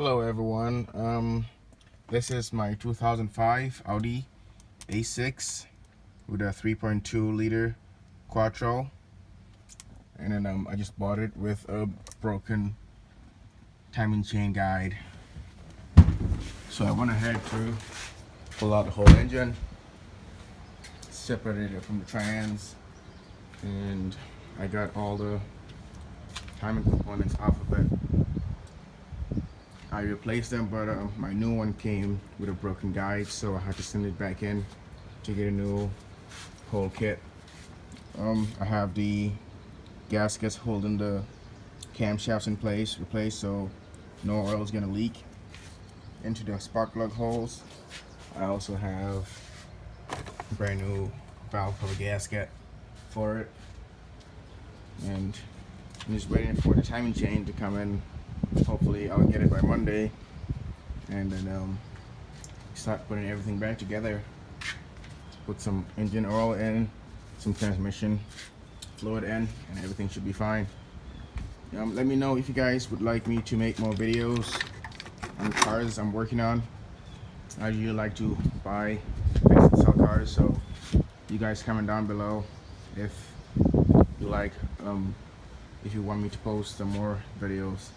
Hello everyone. This is my 2005 Audi A6 with a 3.2 liter Quattro, and then I just bought it with a broken timing chain guide. So I went ahead to pull out the whole engine, separated it from the trans, and I got all the timing components off of it. I replaced them, but my new one came with a broken guide, so I had to send it back in to get a new whole kit. I have the gaskets holding the camshafts in place replaced, so no oil is going to leak into the spark plug holes. I also have a brand new valve cover gasket for it, and I'm just waiting for the timing chain to come in. Hopefully I'll get it by Monday, and then start putting everything back together. Put some engine oil in, some transmission fluid in, and everything should be fine. Let me know if you guys would like me to make more videos on cars I'm working on. I usually like to buy, fix, and sell cars, so you guys comment down below if you like, if you want me to post some more videos.